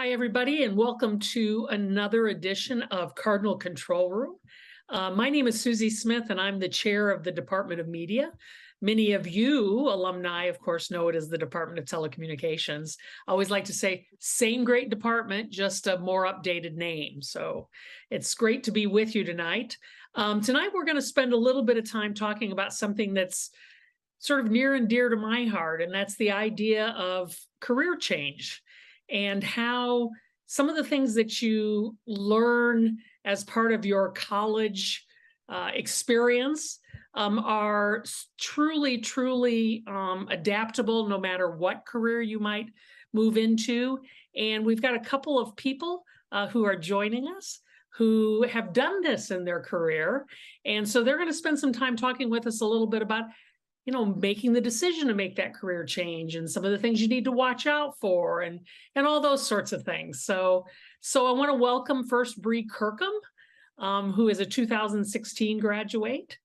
Hi, everybody, and welcome to another edition of Cardinal Control Room. My name is Suzy Smith, and I'm the chair of the Department of Media. Many of you alumni, of course, know it as the Department of Telecommunications. I always like to say, same great department, just a more updated name. So it's great to be with you tonight. Tonight, we're going to spend a little bit of time talking about something that's sort of near and dear to my heart, and that's the idea of career change and how some of the things that you learn as part of your college experience are truly adaptable no matter what career you might move into. And we've got a couple of people who are joining us who have done this in their career. And so they're going to spend some time talking with us a little bit about making the decision to make that career change and some of the things you need to watch out for and all those sorts of things. So I want to welcome first Bree Kirkman, who is a 2016 graduate,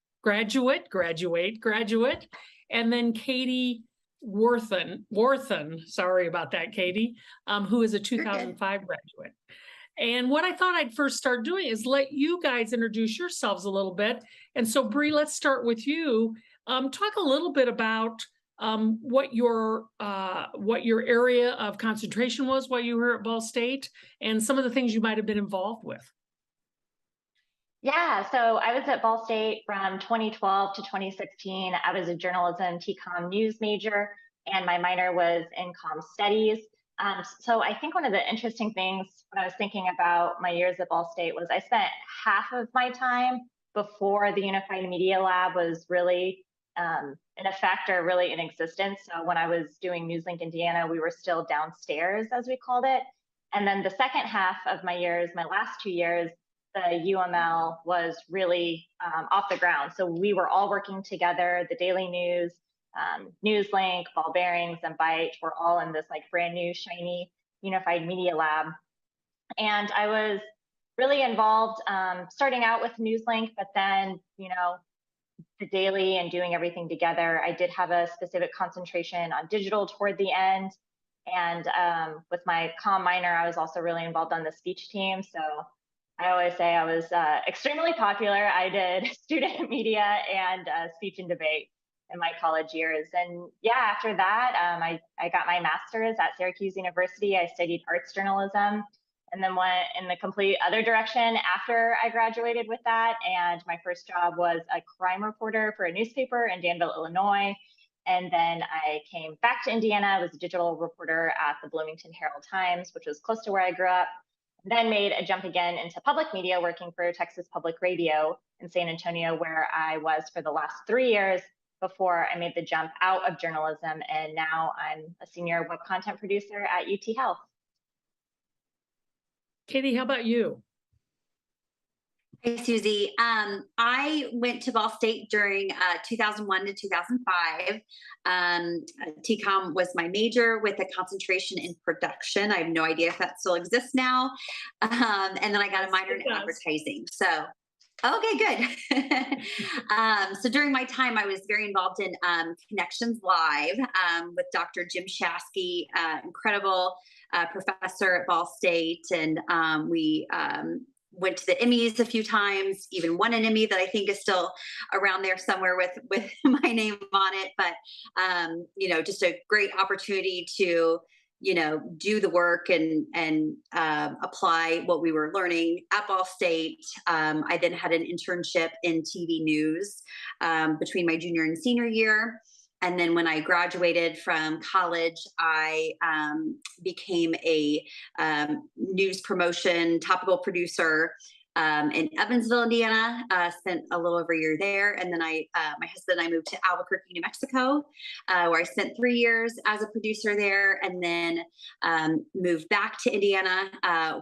and then Katie Warthan, sorry about that, Katie, who is a 2005 graduate. And what I thought I'd first start doing is let you guys introduce yourselves a little bit. And so Bree, let's start with you. Talk a little bit about what your area of concentration was while you were at Ball State and some of the things you might have been involved with. Yeah, so I was at Ball State from 2012 to 2016. I was a journalism TCOM news major, and my minor was in comm studies. So I think one of the interesting things when I was thinking about my years at Ball State was I spent half of my time before the Unified Media Lab was really in effect or really in existence. So when I was doing NewsLink Indiana, we were still downstairs, as we called it. And then the second half of my years, my last 2 years, the UML was really off the ground. So we were all working together. The Daily News, NewsLink, Ball Bearings, and Byte were all in this like brand new shiny Unified Media Lab. And I was really involved starting out with NewsLink, but then, the daily and doing everything together. I did have a specific concentration on digital toward the end. And with my comm minor, I was also really involved on the speech team. So I always say I was extremely popular. I did student media and speech and debate in my college years. And yeah, after that, I got my master's at Syracuse University. I studied arts journalism and then went in the complete other direction after I graduated with that. And my first job was a crime reporter for a newspaper in Danville, Illinois. And then I came back to Indiana. I was a digital reporter at the Bloomington Herald-Times, which was close to where I grew up. Then made a jump again into public media, working for Texas Public Radio in San Antonio, where I was for the last 3 years before I made the jump out of journalism. And now I'm a senior web content producer at UT Health. Katie, how about you? Hey, Suzy. I went to Ball State during 2001 to 2005. TCOM was my major with a concentration in production. I have no idea if that still exists now. And then I got a minor in advertising. So, okay, good. So during my time, I was very involved in Connections Live with Dr. Jim Shasky, incredible professor at Ball State. And we went to the Emmys a few times, even won an Emmy that I think is still around there somewhere with my name on it. But, just a great opportunity to, do the work and apply what we were learning at Ball State. I then had an internship in TV news between my junior and senior year. And then when I graduated from college, I became a news promotion topical producer in Evansville, Indiana. Spent a little over a year there. And then my husband and I moved to Albuquerque, New Mexico, where I spent 3 years as a producer there, and then moved back to Indiana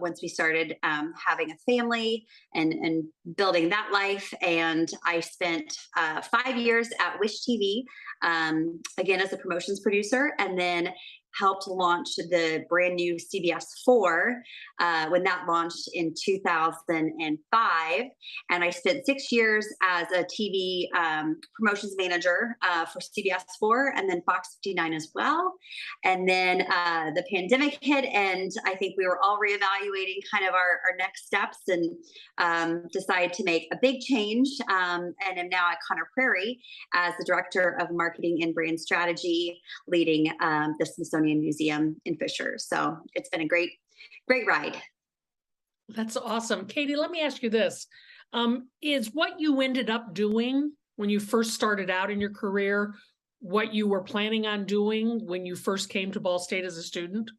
once we started having a family and building that life. And I spent 5 years at Wish TV, again, as a promotions producer, and then helped launch the brand new CBS 4 when that launched in 2005. And I spent 6 years as a TV promotions manager for CBS 4 and then Fox 59 as well. And then the pandemic hit, and I think we were all reevaluating kind of our next steps, and decided to make a big change, and am now at Prairie as the Director of Marketing and Brand Strategy, leading the Smithsonian Museum in Fisher. So it's been a great ride. That's awesome. Katie, let me ask you this. Is what you ended up doing when you first started out in your career what you were planning on doing when you first came to Ball State as a student?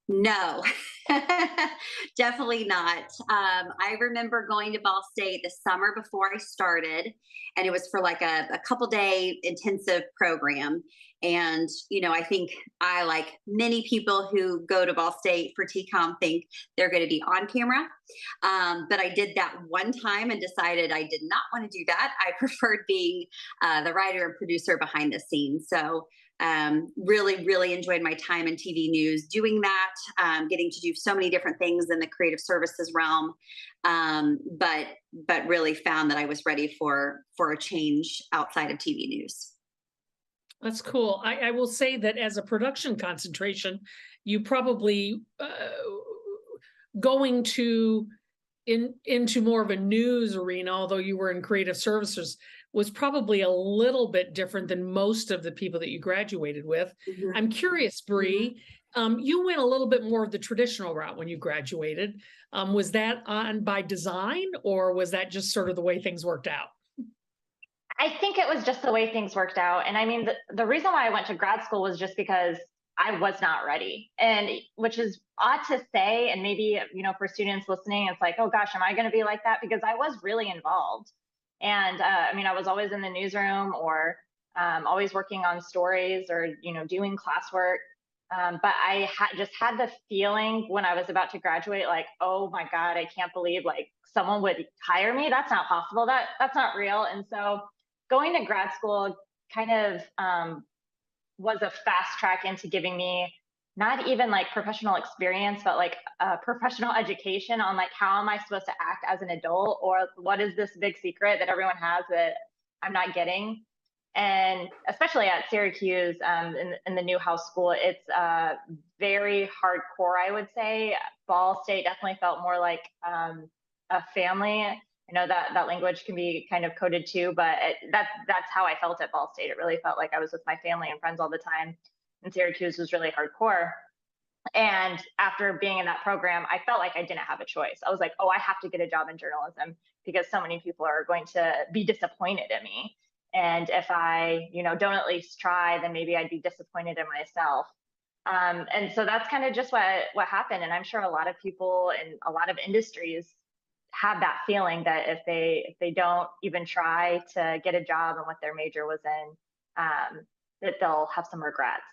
No, definitely not. I remember going to Ball State the summer before I started, and it was for like a couple day intensive program. And, I think I, like many people who go to Ball State for TCOM, think they're going to be on camera. But I did that one time and decided I did not want to do that. I preferred being the writer and producer behind the scenes. So really enjoyed my time in TV news doing that, getting to do so many different things in the creative services realm. But really found that I was ready for a change outside of TV news. That's cool. I will say that as a production concentration, you probably going into more of a news arena, although you were in creative services, was probably a little bit different than most of the people that you graduated with. Mm-hmm. I'm curious, Bree, you went a little bit more of the traditional route when you graduated. Was that on by design, or was that just sort of the way things worked out? I think it was just the way things worked out. And I mean, the reason why I went to grad school was just because I was not ready, and which is odd to say. And maybe, for students listening, it's like, oh gosh, am I going to be like that? Because I was really involved. And I was always in the newsroom, or always working on stories, or, doing classwork. But I just had the feeling when I was about to graduate, like, oh my God, I can't believe like someone would hire me. That's not possible. That's not real. And so going to grad school kind of was a fast track into giving me not even like professional experience, but like professional education on like, how am I supposed to act as an adult, or what is this big secret that everyone has that I'm not getting? And especially at Syracuse, in the Newhouse School, it's very hardcore, I would say. Ball State definitely felt more like a family. I know that language can be kind of coded too, but that's how I felt at Ball State. It really felt like I was with my family and friends all the time. And Syracuse was really hardcore. And after being in that program, I felt like I didn't have a choice. I was like, oh, I have to get a job in journalism because so many people are going to be disappointed in me. And if I, don't at least try, then maybe I'd be disappointed in myself. And so that's kind of just what happened. And I'm sure a lot of people in a lot of industries have that feeling that if they don't even try to get a job in what their major was in, that they'll have some regrets.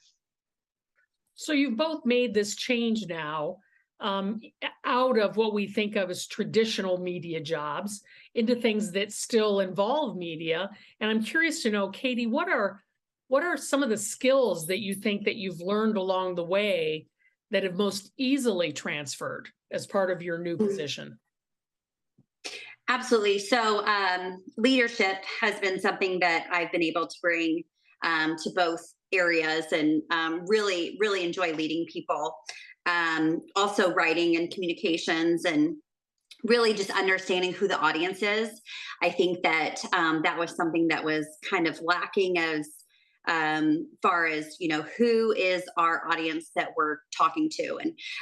So you've both made this change now, out of what we think of as traditional media jobs into things that still involve media. And I'm curious to know, Katie, what are some of the skills that you think that you've learned along the way that have most easily transferred as part of your new position? Absolutely. So leadership has been something that I've been able to bring to both areas, and really enjoy leading people. Also writing and communications, and really just understanding who the audience is. I think that that was something that was kind of lacking as far as, who is our audience that we're talking to,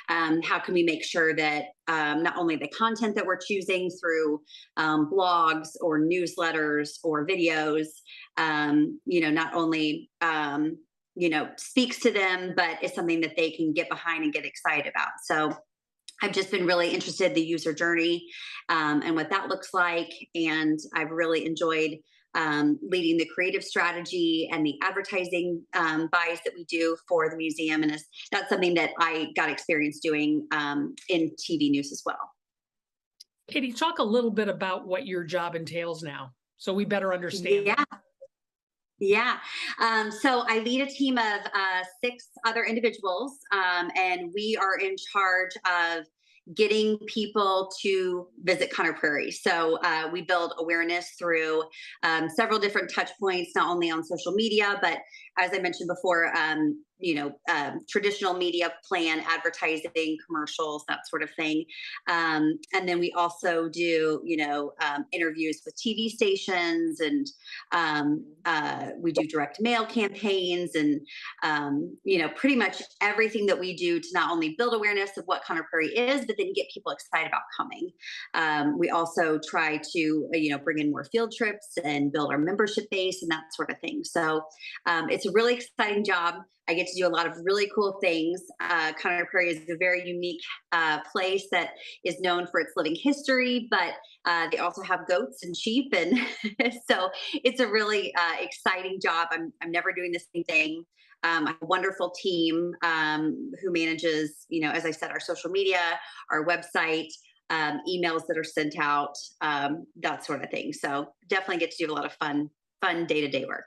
and how can we make sure that not only the content that we're choosing through blogs or newsletters or videos, not only, speaks to them, but is something that they can get behind and get excited about. So I've just been really interested in the user journey and what that looks like. And I've really enjoyed leading the creative strategy and the advertising buys that we do for the museum. And that's something that I got experience doing in TV news as well. Katie, talk a little bit about what your job entails now, so we better understand. Yeah. Yeah. So I lead a team of 6 other individuals, and we are in charge of getting people to visit Conner Prairie. So we build awareness through several different touch points, not only on social media, but as I mentioned before, traditional media plan, advertising, commercials, that sort of thing. And then we also do, interviews with TV stations, and we do direct mail campaigns, and pretty much everything that we do to not only build awareness of what Conner Prairie is, but then get people excited about coming. We also try to bring in more field trips and build our membership base and that sort of thing. So it's a really exciting job. I get to do a lot of really cool things. Conner Prairie is a very unique place that is known for its living history, but they also have goats and sheep, and so it's a really exciting job. I'm never doing the same thing. I have a wonderful team who manages, as I said, our social media, our website, emails that are sent out, that sort of thing. So definitely get to do a lot of fun day-to-day work.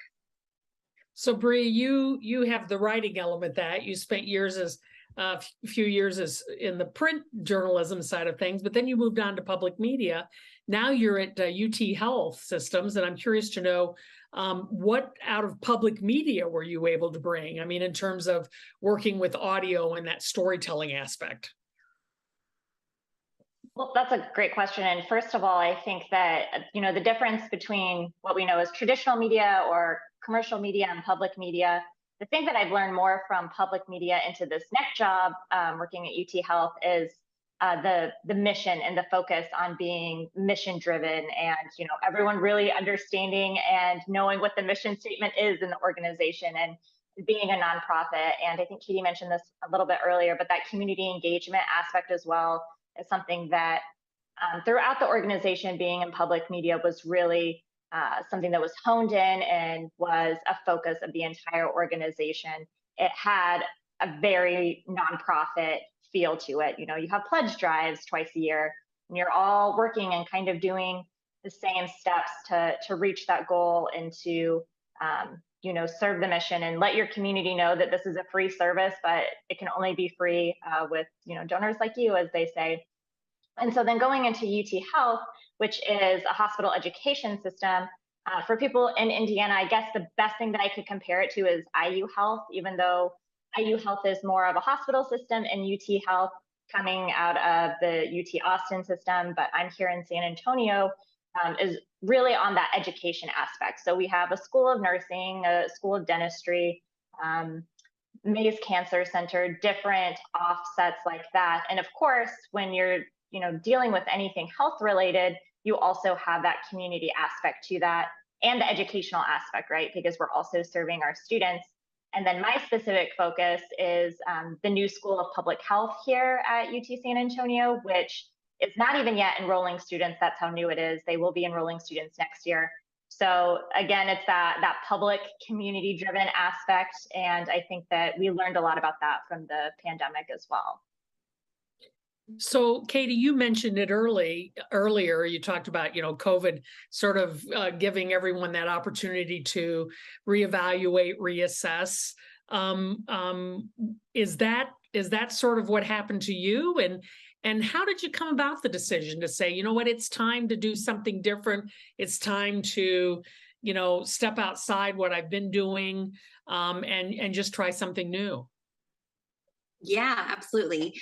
So Bree, you have the writing element that you spent years as a few years as in the print journalism side of things, but then you moved on to public media. Now you're at UT Health Systems, and I'm curious to know what out of public media were you able to bring? I mean, in terms of working with audio and that storytelling aspect. Well, that's a great question. And first of all, I think that, the difference between what we know as traditional media or commercial media and public media, the thing that I've learned more from public media into this next job, working at UT Health, is the mission and the focus on being mission driven, and everyone really understanding and knowing what the mission statement is in the organization, and being a nonprofit. And I think Katie mentioned this a little bit earlier, but that community engagement aspect as well is something that throughout the organization, being in public media was really something that was honed in and was a focus of the entire organization. It had a very nonprofit feel to it. You have pledge drives twice a year, and you're all working and kind of doing the same steps to reach that goal and to serve the mission and let your community know that this is a free service, but it can only be free with donors like you, as they say. And so then going into UT Health, which is a hospital education system, for people in Indiana, I guess the best thing that I could compare it to is IU Health, even though IU Health is more of a hospital system, and UT Health coming out of the UT Austin system, but I'm here in San Antonio, is really on that education aspect. So we have a school of nursing, a school of dentistry, Mays Cancer Center, different offsets like that. And of course, when you're dealing with anything health related, you also have that community aspect to that and the educational aspect, right? Because we're also serving our students. And then my specific focus is the new School of Public Health here at UT San Antonio, which is not even yet enrolling students. That's how new it is. They will be enrolling students next year. So again, it's that public community driven aspect. And I think that we learned a lot about that from the pandemic as well. So, Katie, you mentioned it earlier. You talked about, COVID sort of giving everyone that opportunity to reevaluate, reassess. Is that sort of what happened to you? And how did you come about the decision to say, it's time to do something different. It's time to, step outside what I've been doing, and just try something new? Yeah, absolutely.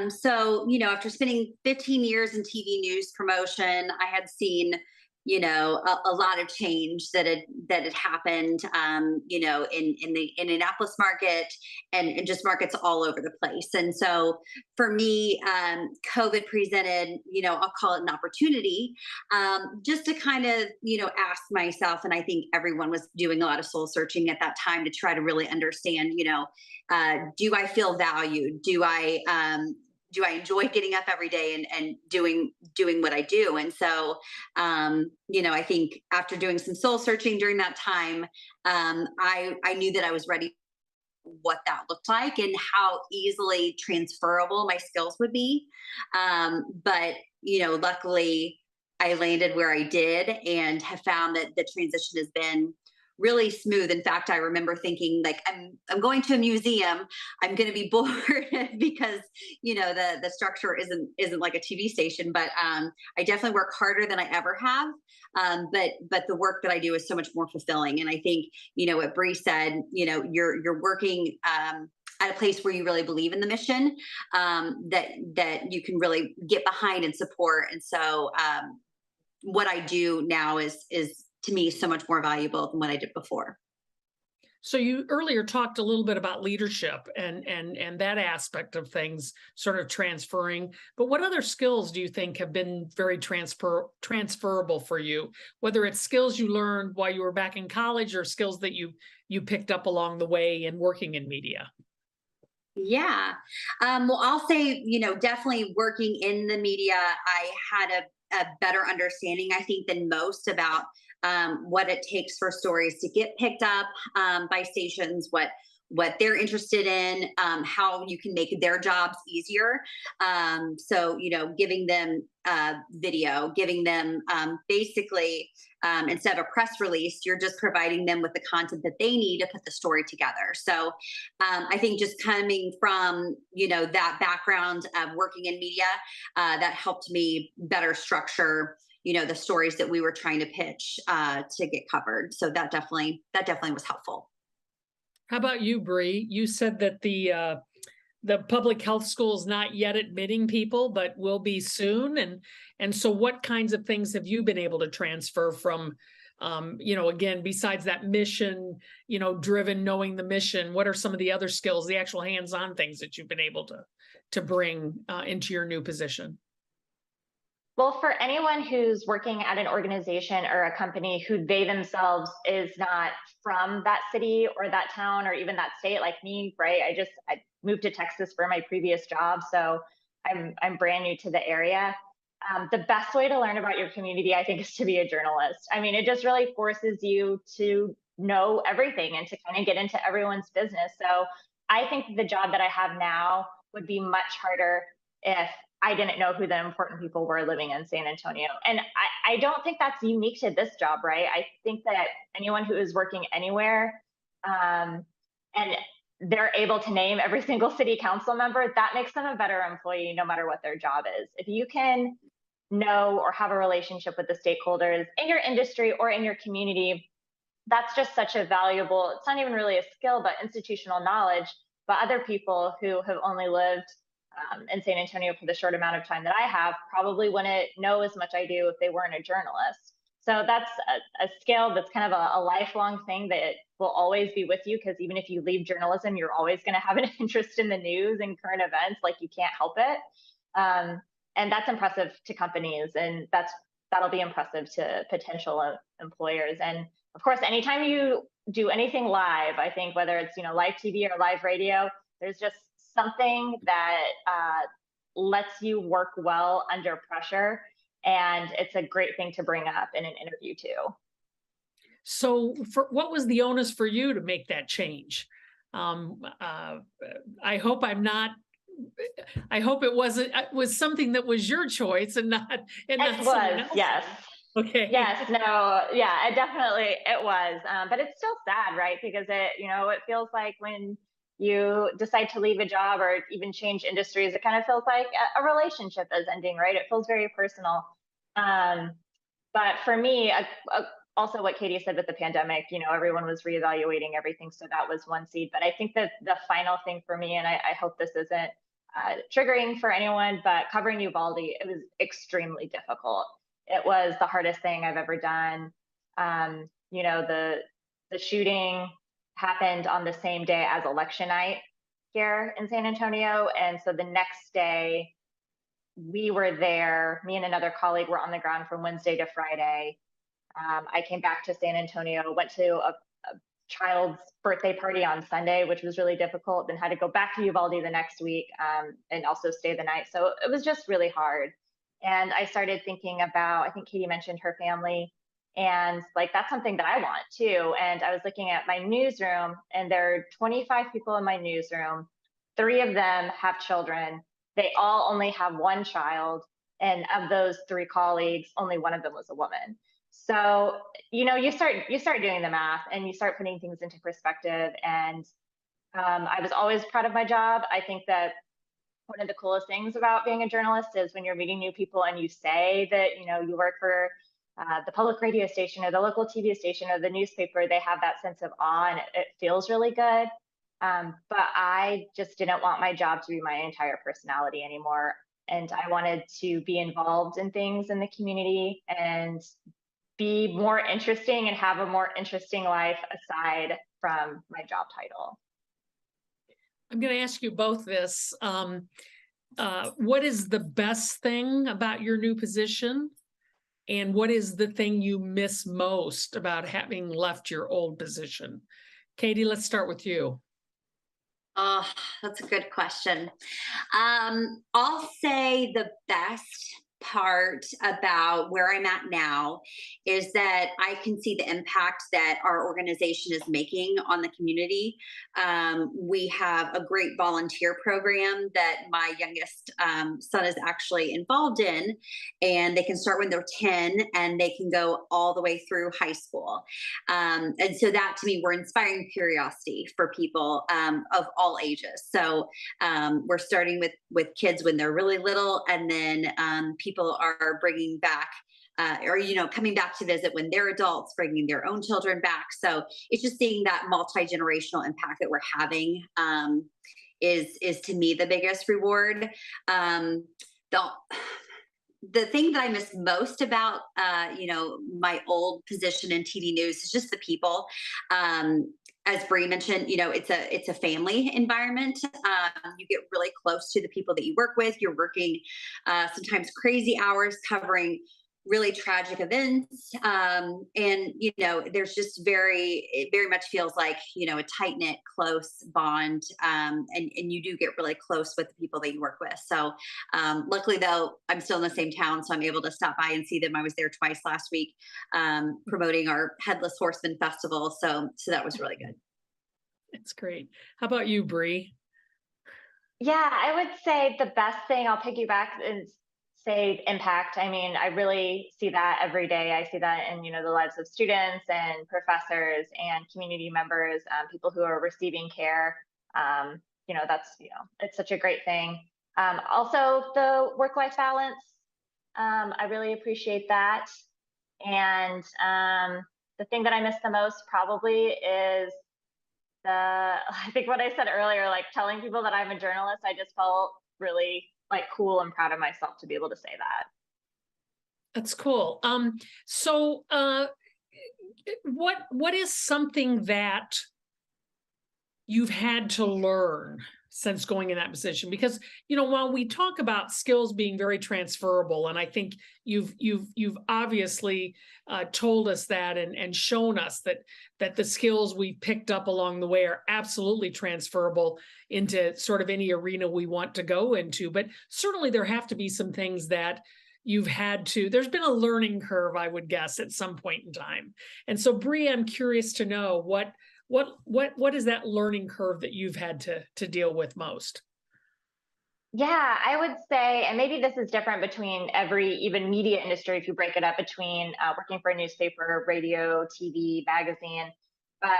So, after spending 15 years in TV news promotion, I had seen, a lot of change that had happened, in the Indianapolis market and just markets all over the place. And so for me, COVID presented, I'll call it an opportunity, just to kind of, ask myself, and I think everyone was doing a lot of soul searching at that time to try to really understand, do I feel valued? Do I enjoy getting up every day and doing what I do? And so, I think after doing some soul searching during that time, I knew that I was ready for what that looked like and how easily transferable my skills would be. But, luckily I landed where I did and have found that the transition has been really smooth. In fact, I remember thinking like, I'm going to a museum. I'm going to be bored because, you know, the structure isn't like a TV station, but I definitely work harder than I ever have. But the work that I do is so much more fulfilling. And I think, you know, what Bree said, you know, you're working, at a place where you really believe in the mission, that you can really get behind and support. And so, what I do now is to me so much more valuable than what I did before. So you earlier talked a little bit about leadership and that aspect of things sort of transferring, but what other skills do you think have been very transferable for you? Whether it's skills you learned while you were back in college or skills that you picked up along the way in working in media? Yeah. Well, I'll say, you know, definitely working in the media, I had a better understanding, I think, than most about what it takes for stories to get picked up by stations, what they're interested in, how you can make their jobs easier. So, you know, giving them video, giving them basically, instead of a press release, you're just providing them with the content that they need to put the story together. So I think just coming from, you know, that background of working in media, that helped me better structure, you know, the stories that we were trying to pitch to get covered. So that definitely was helpful. How about you, Bree? You said that the public health school is not yet admitting people, but will be soon. And so what kinds of things have you been able to transfer from, you know, again, besides that mission, you know, driven, knowing the mission, what are some of the other skills, the actual hands-on things that you've been able to bring into your new position? Well, for anyone who's working at an organization or a company who they themselves is not from that city or that town or even that state, like me, right? I moved to Texas for my previous job, so I'm brand new to the area. The best way to learn about your community, I think, is to be a journalist. I mean, it just really forces you to know everything and to kind of get into everyone's business. So I think the job that I have now would be much harder if I didn't know who the important people were living in San Antonio. And I don't think that's unique to this job, right? I think that anyone who is working anywhere, and they're able to name every single city council member, that makes them a better employee no matter what their job is. If you can know or have a relationship with the stakeholders in your industry or in your community, that's just such a valuable, it's not even really a skill, but institutional knowledge. But other people who have only lived in San Antonio for the short amount of time that I have probably wouldn't know as much I do if they weren't a journalist. So that's a skill that's kind of a lifelong thing that will always be with you, because even if you leave journalism, you're always going to have an interest in the news and current events, like you can't help it. And that's impressive to companies, and that'll be impressive to potential employers. And of course, anytime you do anything live, I think whether it's, you know, live TV or live radio, there's just something that lets you work well under pressure. And it's a great thing to bring up in an interview too. So what was the onus for you to make that change? I hope it was something that was your choice and not It was, else. yes. Okay. Yes, no, yeah, it was. But it's still sad, right? Because it feels like when you decide to leave a job or even change industries, it kind of feels like a relationship is ending, right? It feels very personal. But for me, also what Katie said with the pandemic, everyone was reevaluating everything. So that was one seed. But I think that the final thing for me, and I hope this isn't triggering for anyone, but covering Uvalde, it was extremely difficult. It was the hardest thing I've ever done. The shooting happened on the same day as election night here in San Antonio. And so the next day we were there, me and another colleague were on the ground from Wednesday to Friday. I came back to San Antonio, went to a child's birthday party on Sunday, which was really difficult, then had to go back to Uvalde the next week and also stay the night. So it was just really hard. And I started thinking about, I think Katie mentioned her family, and like, that's something that I want too. And I was looking at my newsroom, and there are 25 people in my newsroom. 3 of them have children. They all only have 1 child. And of those 3 colleagues, only one of them was a woman. So, you start doing the math and you start putting things into perspective. And I was always proud of my job. I think that one of the coolest things about being a journalist is when you're meeting new people and you say that, you work for the public radio station or the local TV station or the newspaper, they have that sense of awe and it feels really good. But I just didn't want my job to be my entire personality anymore. And I wanted to be involved in things in the community and be more interesting and have a more interesting life aside from my job title. I'm going to ask you both this. What is the best thing about your new position? And what is the thing you miss most about having left your old position? Katie, let's start with you. Oh, that's a good question. I'll say the best part about where I'm at now is that I can see the impact that our organization is making on the community. We have a great volunteer program that my youngest son is actually involved in, and they can start when they're 10 and they can go all the way through high school. And so that, to me, we're inspiring curiosity for people of all ages. So we're starting with kids when they're really little, and then people are bringing back or coming back to visit when they're adults, bringing their own children back. So it's just seeing that multi-generational impact that we're having is to me the biggest reward. The thing that I miss most about, my old position in TD News is just the people. As Bree mentioned, it's a family environment. You get really close to the people that you work with. You're working sometimes crazy hours covering really tragic events. And, there's just it very much feels like, a tight knit, close bond. And you do get really close with the people that you work with. So luckily, though, I'm still in the same town, so I'm able to stop by and see them. I was there twice last week promoting our Headless Horseman Festival. So that was really good. That's great. How about you, Bree? Yeah, I would say the best thing, I'll piggyback and say impact. I mean, I really see that every day. I see that in, the lives of students and professors and community members, people who are receiving care. It's such a great thing. Also, the work-life balance. I really appreciate that. And the thing that I miss the most probably is I think what I said earlier, like telling people that I'm a journalist. I just felt really cool and proud of myself to be able to say that. That's cool. So what is something that you've had to learn since going in that position? Because, while we talk about skills being very transferable, and I think you've obviously told us that and shown us that the skills we picked up along the way are absolutely transferable into sort of any arena we want to go into. But certainly there have to be some things that there's been a learning curve, I would guess, at some point in time. And so, Bree, I'm curious to know what is that learning curve that you've had to deal with most? Yeah, I would say, and maybe this is different between even media industry, if you break it up between working for a newspaper, radio, TV, magazine. But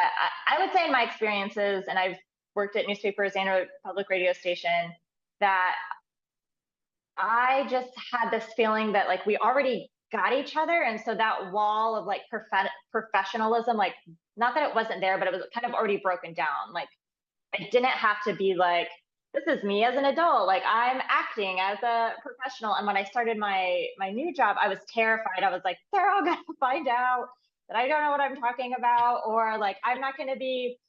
I would say in my experiences, and I've worked at newspapers and a public radio station, that I just had this feeling that we already got each other. And so that wall of professionalism, not that it wasn't there, but it was kind of already broken down. I didn't have to be this is me as an adult. I'm acting as a professional. And when I started my new job, I was terrified. I was like, they're all going to find out that I don't know what I'm talking about, or I'm not going to be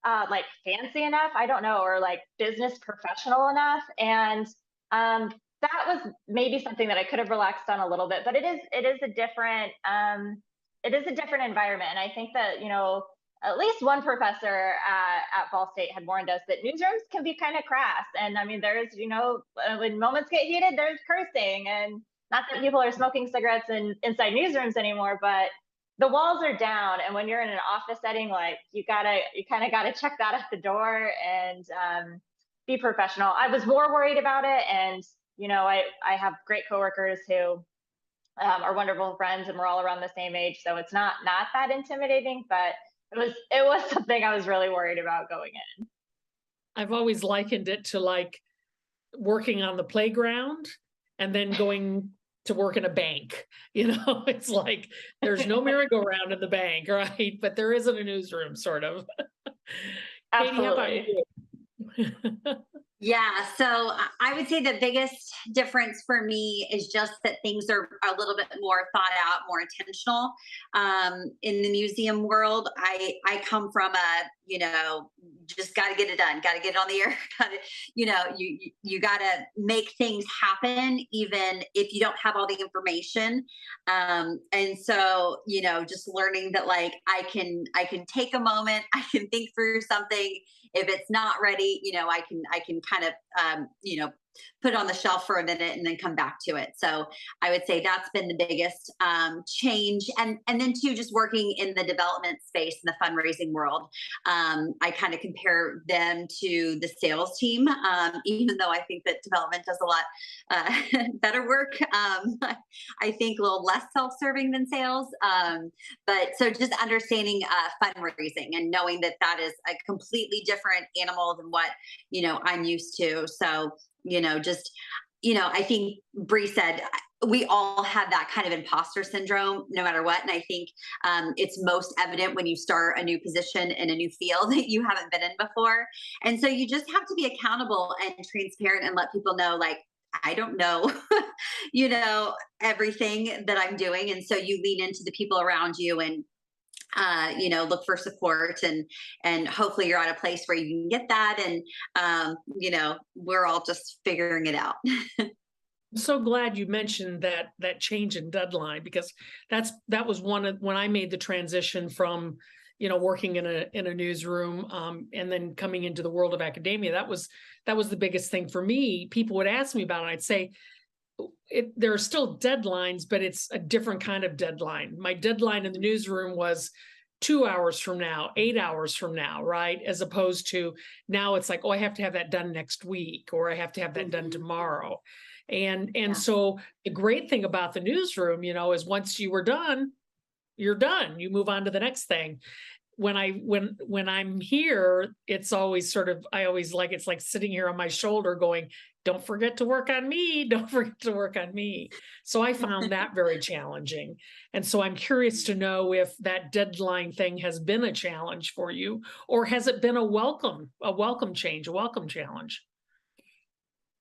fancy enough. I don't know, or business professional enough. And that was maybe something that I could have relaxed on a little bit, but it is a different environment. And I think that, at least one professor at Ball State had warned us that newsrooms can be kind of crass. And I mean, there's, when moments get heated, there's cursing, and not that people are smoking cigarettes inside newsrooms anymore, but the walls are down. And when you're in an office setting, you kind of gotta check that at the door and be professional. I was more worried about it. And, I have great coworkers who are wonderful friends, and we're all around the same age. So it's not that intimidating, but it was something I was really worried about going in. I've always likened it to like working on the playground and then going to work in a bank. It's like there's no merry-go-round in the bank, right? But there is in a newsroom, sort of. Katie, how about Absolutely. you? Yeah, so I would say the biggest difference for me is just that things are a little bit more thought out, more intentional. In the museum world, I come from just got to get it done, got to get it on the air, got to, you got to make things happen, even if you don't have all the information. And so, just learning that like I can take a moment, I can think through something. If it's not ready, I can kind of, put it on the shelf for a minute and then come back to it. So I would say that's been the biggest change. And then too, just working in the development space in the fundraising world, I kind of compare them to the sales team, even though I think that development does a lot better work. I think a little less self-serving than sales. But so just understanding fundraising and knowing that that is a completely different animal than what, I'm used to. So, I think Bree said we all have that kind of imposter syndrome no matter what. And I think it's most evident when you start a new position in a new field that you haven't been in before. And so you just have to be accountable and transparent and let people know, like, I don't know, everything that I'm doing. And so you lean into the people around you and look for support, and hopefully you're at a place where you can get that. And, we're all just figuring it out. I'm so glad you mentioned that change in deadline, because that was when I made the transition from, working in a newsroom, and then coming into the world of academia. That was the biggest thing for me. People would ask me about it. I'd say, there are still deadlines, but it's a different kind of deadline. My deadline in the newsroom was 2 hours from now, 8 hours from now, right? As opposed to now it's like, oh, I have to have that done next week, or I have to have that done tomorrow. And so the great thing about the newsroom, is once you were done, you're done. You move on to the next thing. When I'm here, it's always sort of, I always like, it's like sitting here on my shoulder going, don't forget to work on me. Don't forget to work on me. So I found that very challenging. And so I'm curious to know if that deadline thing has been a challenge for you, or has it been a welcome change, a welcome challenge?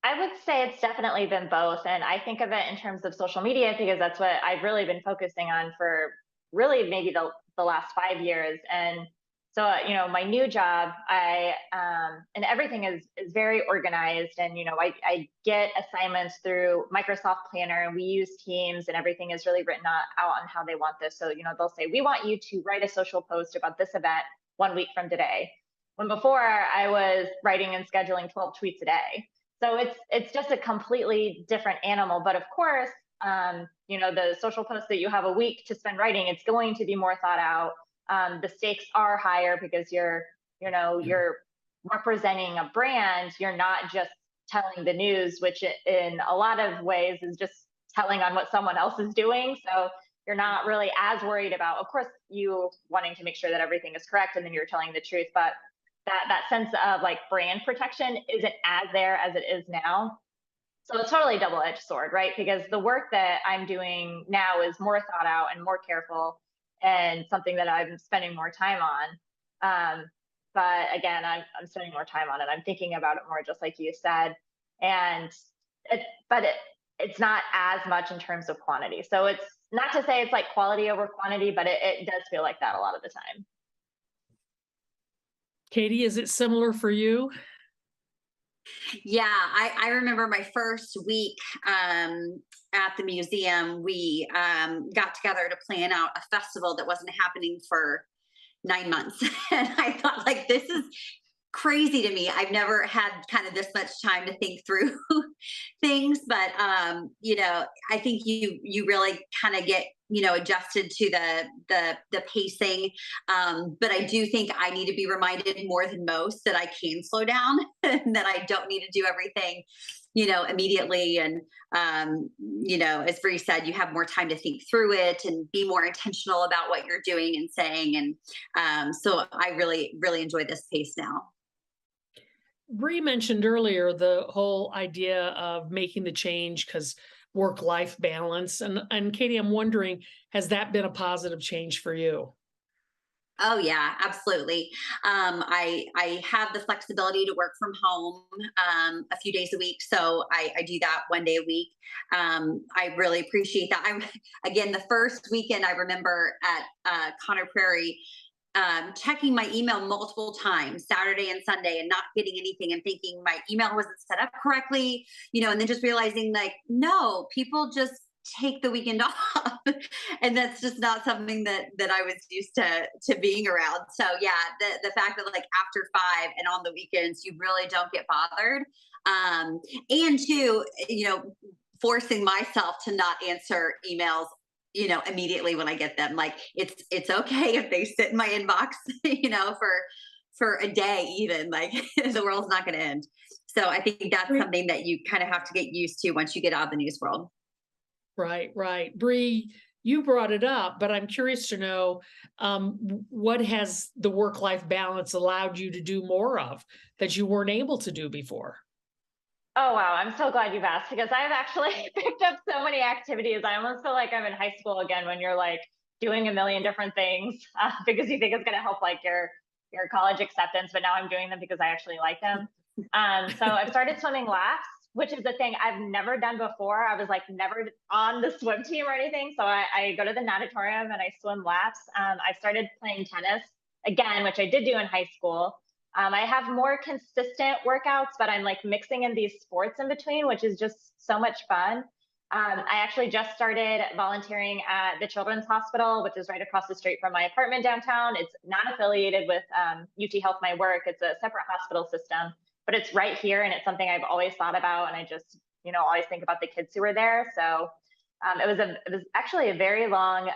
I would say it's definitely been both. And I think of it in terms of social media because that's what I've really been focusing on for really maybe the last 5 years. And so, my new job, and everything is very organized. And, I get assignments through Microsoft Planner, and we use Teams, and everything is really written out on how they want this. So, they'll say, we want you to write a social post about this event 1 week from today. When before I was writing and scheduling 12 tweets a day. So it's just a completely different animal. But of course, the social post that you have a week to spend writing, it's going to be more thought out. The stakes are higher because you're representing a brand. You're not just telling the news, which in a lot of ways is just telling on what someone else is doing. So you're not really as worried about, of course, you wanting to make sure that everything is correct and then you're telling the truth. But that sense of like brand protection isn't as there as it is now. So it's totally a double-edged sword, right? Because the work that I'm doing now is more thought out and more careful, and something that I'm spending more time on. But again, I'm spending more time on it. I'm thinking about it more, just like you said. And it's not as much in terms of quantity. So it's not to say it's like quality over quantity, but it does feel like that a lot of the time. Katie, is it similar for you? Yeah, I remember my first week at the museum. We got together to plan out a festival that wasn't happening for 9 months. And I thought, like, this is crazy to me. I've never had kind of this much time to think through things, but I think you really kind of get adjusted to the pacing. But I do think I need to be reminded more than most that I can slow down and that I don't need to do everything immediately. And, as Bree said, you have more time to think through it and be more intentional about what you're doing and saying. And so I really, really enjoy this pace now. Bree mentioned earlier the whole idea of making the change because work-life balance. And Katie, I'm wondering, has that been a positive change for you? Oh yeah, absolutely. I have the flexibility to work from home a few days a week, so I do that one day a week. I really appreciate that. Again, the first weekend I remember at Prairie, checking my email multiple times, Saturday and Sunday, and not getting anything, and thinking my email wasn't set up correctly, and then just realizing like, no, people just take the weekend off. And that's just not something that I was used to being around. So yeah, the fact that like after 5 and on the weekends, you really don't get bothered. And two, forcing myself to not answer emails immediately when I get them. Like it's okay if they sit in my inbox, for a day, even, like the world's not going to end. So I think that's something that you kind of have to get used to once you get out of the news world. Right. Bree, you brought it up, but I'm curious to know, what has the work-life balance allowed you to do more of that you weren't able to do before? Oh, wow. I'm so glad you've asked, because I've actually picked up so many activities. I almost feel like I'm in high school again when you're like doing a million different things because you think it's going to help like your college acceptance, but now I'm doing them because I actually like them. So I've started swimming laps, which is the thing I've never done before. I was like never on the swim team or anything. So I go to the natatorium and I swim laps. I started playing tennis again, which I did do in high school. I have more consistent workouts, but I'm like mixing in these sports in between, which is just so much fun. I actually just started volunteering at the Children's Hospital, which is right across the street from my apartment downtown. It's not affiliated with UT Health, my work. It's a separate hospital system, but it's right here, and it's something I've always thought about, and I just, always think about the kids who were there. So it was actually a very long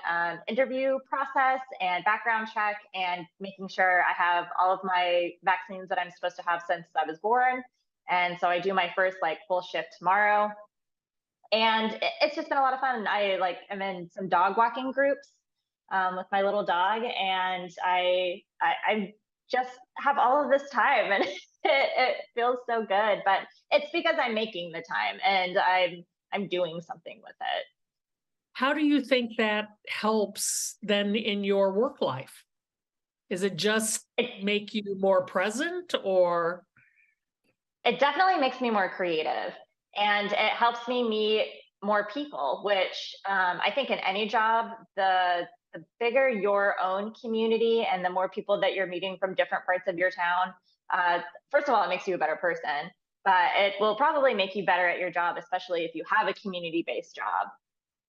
interview process and background check, and making sure I have all of my vaccines that I'm supposed to have since I was born. And so I do my first like full shift tomorrow, and it's just been a lot of fun. I'm in some dog walking groups with my little dog, and I just have all of this time, and it feels so good. But it's because I'm making the time and I'm doing something with it. How do you think that helps then in your work life? Is it just make you more present, or? It definitely makes me more creative, and it helps me meet more people, which I think in any job, the bigger your own community and the more people that you're meeting from different parts of your town, first of all, it makes you a better person, but it will probably make you better at your job, especially if you have a community-based job.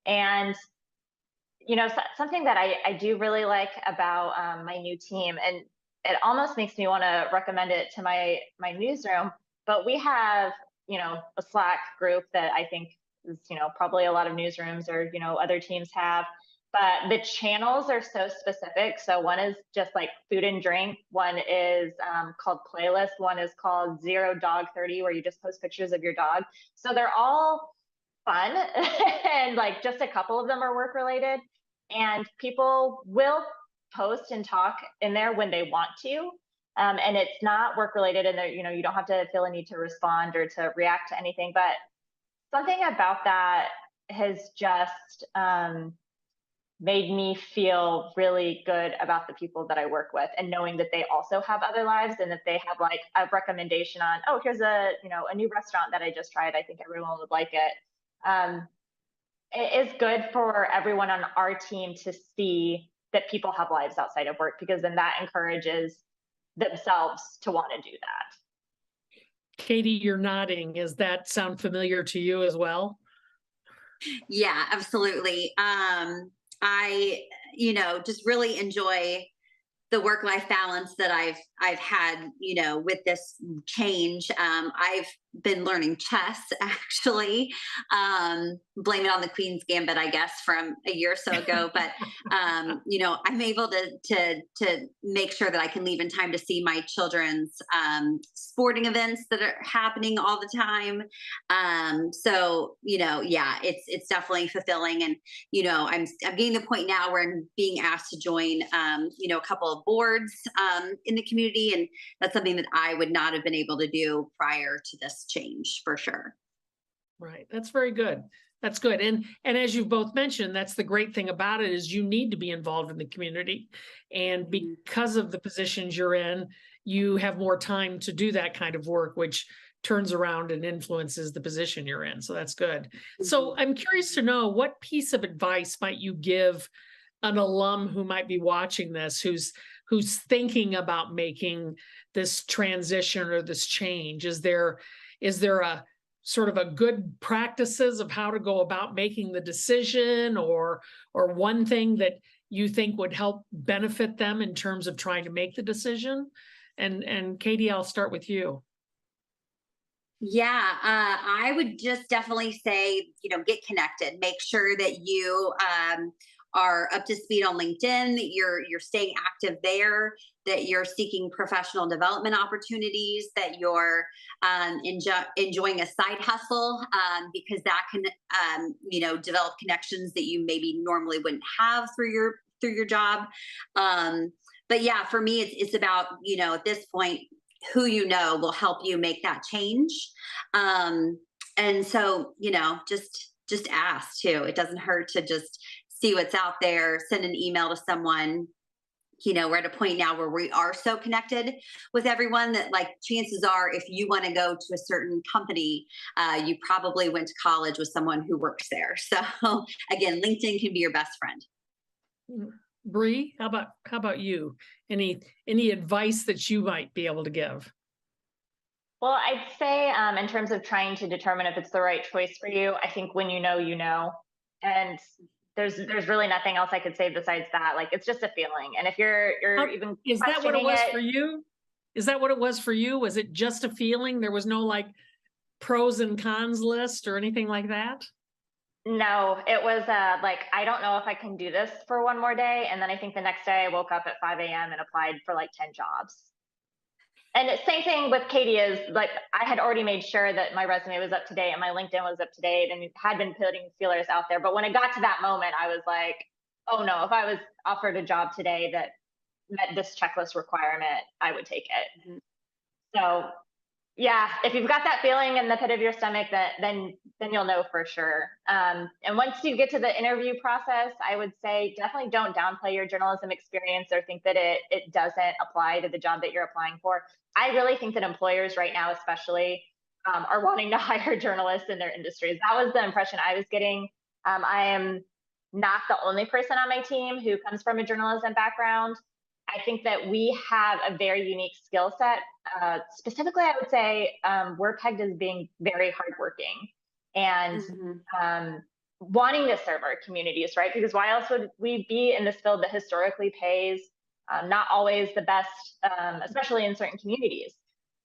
And something that I do really like about my new team, and it almost makes me want to recommend it to my newsroom, but we have a Slack group that I think is probably a lot of newsrooms or other teams have, but the channels are so specific. So one is just like food and drink, one is called playlist, one is called 0 Dog 30, where you just post pictures of your dog. So they're all fun and like just a couple of them are work related, and people will post and talk in there when they want to, and it's not work related, and you don't have to feel a need to respond or to react to anything. But something about that has just made me feel really good about the people that I work with, and knowing that they also have other lives, and that they have like a recommendation on, oh, here's a new restaurant that I just tried, I think everyone would like it. It is good for everyone on our team to see that people have lives outside of work, because then that encourages themselves to want to do that. Katie, you're nodding. Does that sound familiar to you as well? Yeah, absolutely. I, just really enjoy the work-life balance that I've had, with this change. I've been learning chess actually. Blame it on the Queen's Gambit, I guess, from a year or so ago. But I'm able to make sure that I can leave in time to see my children's sporting events that are happening all the time. It's definitely fulfilling. And I'm getting to the point now where I'm being asked to join a couple of boards in the community, and that's something that I would not have been able to do prior to this change, for sure. Right. That's very good. That's good. And as you both mentioned, that's the great thing about it, is you need to be involved in the community. And because of the positions you're in, you have more time to do that kind of work, which turns around and influences the position you're in. So that's good. So I'm curious to know, what piece of advice might you give an alum who might be watching this, who's thinking about making this transition or this change? Is there a sort of a good practices of how to go about making the decision, or one thing that you think would help benefit them in terms of trying to make the decision? And Katie, I'll start with you. Yeah, I would just definitely say, get connected. Make sure that you are up to speed on LinkedIn, that you're staying active there, that you're seeking professional development opportunities, that you're enjoying a side hustle, because that can develop connections that you maybe normally wouldn't have through your job. But yeah, for me, it's about, at this point, who will help you make that change. And so, just ask too. It doesn't hurt to just see what's out there, send an email to someone. We're at a point now where we are so connected with everyone that, like, chances are, if you want to go to a certain company, you probably went to college with someone who works there. So again, LinkedIn can be your best friend. Bree, how about you? Any advice that you might be able to give? Well, I'd say in terms of trying to determine if it's the right choice for you, I think when you know, and there's really nothing else I could say besides that. Like, it's just a feeling. And if you're even is that what it was it, for you? Is that what it was for you? Was it just a feeling? There was no like pros and cons list or anything like that? No, it was like, I don't know if I can do this for one more day. And then I think the next day I woke up at 5 a.m. and applied for like 10 jobs. And the same thing with Katie is, like, I had already made sure that my resume was up to date and my LinkedIn was up to date and had been putting feelers out there. But when it got to that moment, I was like, oh no, if I was offered a job today that met this checklist requirement, I would take it. So yeah, if you've got that feeling in the pit of your stomach, then you'll know for sure. And once you get to the interview process, I would say definitely don't downplay your journalism experience or think that it doesn't apply to the job that you're applying for. I really think that employers right now, especially, are wanting to hire journalists in their industries. That was the impression I was getting. I am not the only person on my team who comes from a journalism background. I think that we have a very unique skill set. Specifically, I would say we're pegged as being very hardworking and wanting to serve our communities, right? Because why else would we be in this field that historically pays not always the best, especially in certain communities?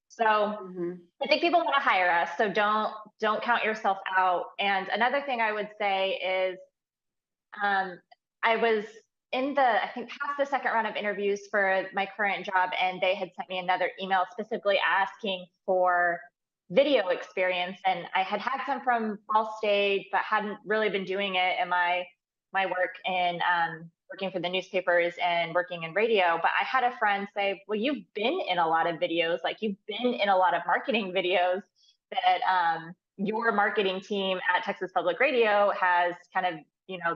So I think people want to hire us. So don't count yourself out. And another thing I would say is I was I think past the second round of interviews for my current job, and they had sent me another email specifically asking for video experience. And I had some from Ball State, but hadn't really been doing it in my work in working for the newspapers and working in radio. But I had a friend say, well, you've been in a lot of videos, like you've been in a lot of marketing videos that your marketing team at Texas Public Radio has kind of,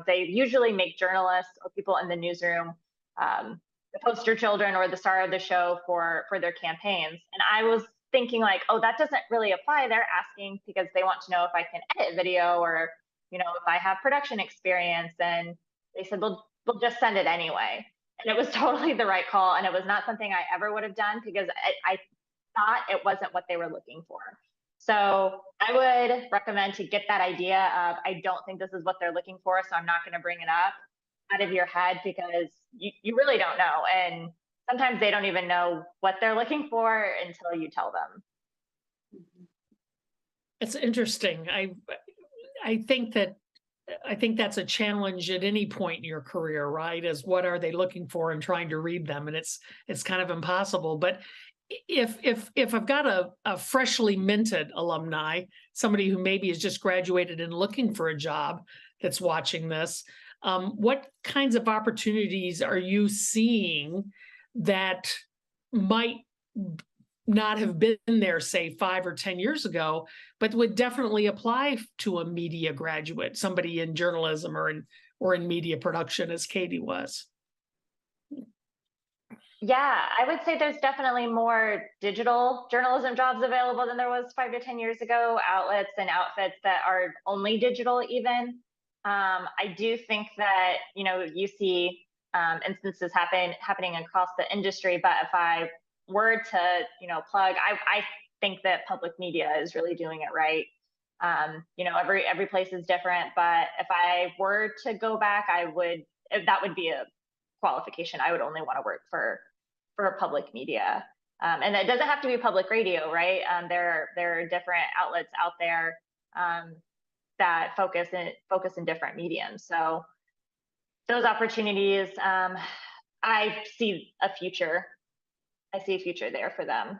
they usually make journalists or people in the newsroom the poster children or the star of the show for their campaigns. And I was thinking like, oh, that doesn't really apply. They're asking because they want to know if I can edit video or, if I have production experience. And they said, well, we'll just send it anyway. And it was totally the right call. And it was not something I ever would have done because I thought it wasn't what they were looking for. So I would recommend to get that idea of, I don't think this is what they're looking for, so I'm not going to bring it up, out of your head, because you really don't know. And sometimes they don't even know what they're looking for until you tell them. It's interesting. I think that's a challenge at any point in your career, right? Is what are they looking for and trying to read them, and it's kind of impossible. But if I've got a freshly minted alumni, somebody who maybe has just graduated and looking for a job that's watching this, what kinds of opportunities are you seeing that might not have been there, say, 5 or 10 years ago, but would definitely apply to a media graduate, somebody in journalism or in media production, as Katie was? Yeah, I would say there's definitely more digital journalism jobs available than there was 5 to 10 years ago, outlets and outfits that are only digital even. I do think that, you see instances happening across the industry, but if I were to, plug, I think that public media is really doing it right. Every place is different, but if I were to go back, that would be a qualification. I would only want to work for public media. And it doesn't have to be public radio, right? There are different outlets out there that focus in different mediums. So those opportunities, I see a future there for them.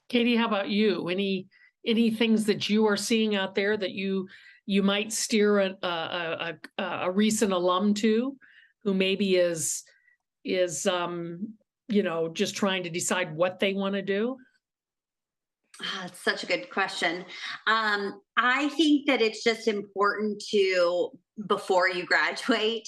Katie, how about you? Any things that you are seeing out there that you might steer a recent alum to, who maybe is just trying to decide what they want to do? It's such a good question. I think that it's just important to, before you graduate,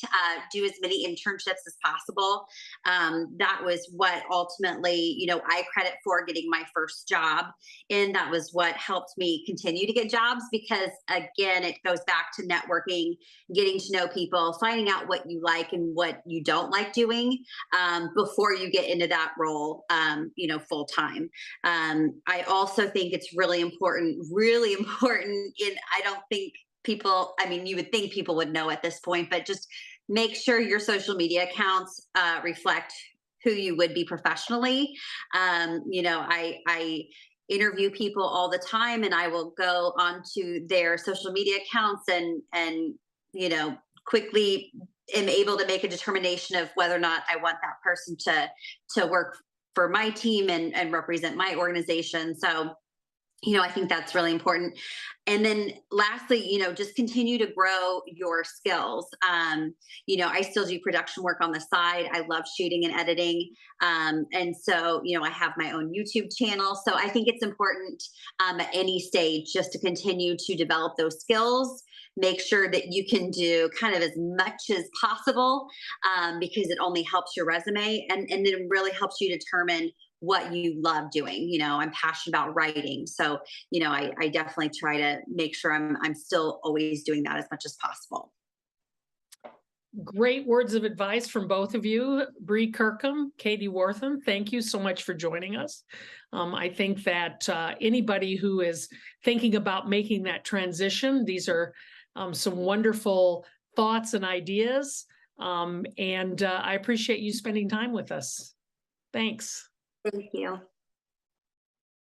do as many internships as possible. That was what ultimately, I credit for getting my first job. And that was what helped me continue to get jobs, because again, it goes back to networking, getting to know people, finding out what you like and what you don't like doing before you get into that role, full time. I also think it's really important, and I don't think people, you would think people would know at this point, but just make sure your social media accounts reflect who you would be professionally. I interview people all the time, and I will go onto their social media accounts and quickly am able to make a determination of whether or not I want that person to work for my team and represent my organization. So I think that's really important. And then lastly, just continue to grow your skills. I still do production work on the side. I love shooting and editing. And so, I have my own YouTube channel. So I think it's important at any stage just to continue to develop those skills, make sure that you can do kind of as much as possible because it only helps your resume, and it really helps you determine what you love doing. I'm passionate about writing. So, I definitely try to make sure I'm still always doing that as much as possible. Great words of advice from both of you. Bree Kirkman, Katie Warthan, thank you so much for joining us. I think that anybody who is thinking about making that transition, these are some wonderful thoughts and ideas. And I appreciate you spending time with us. Thanks. Thank you.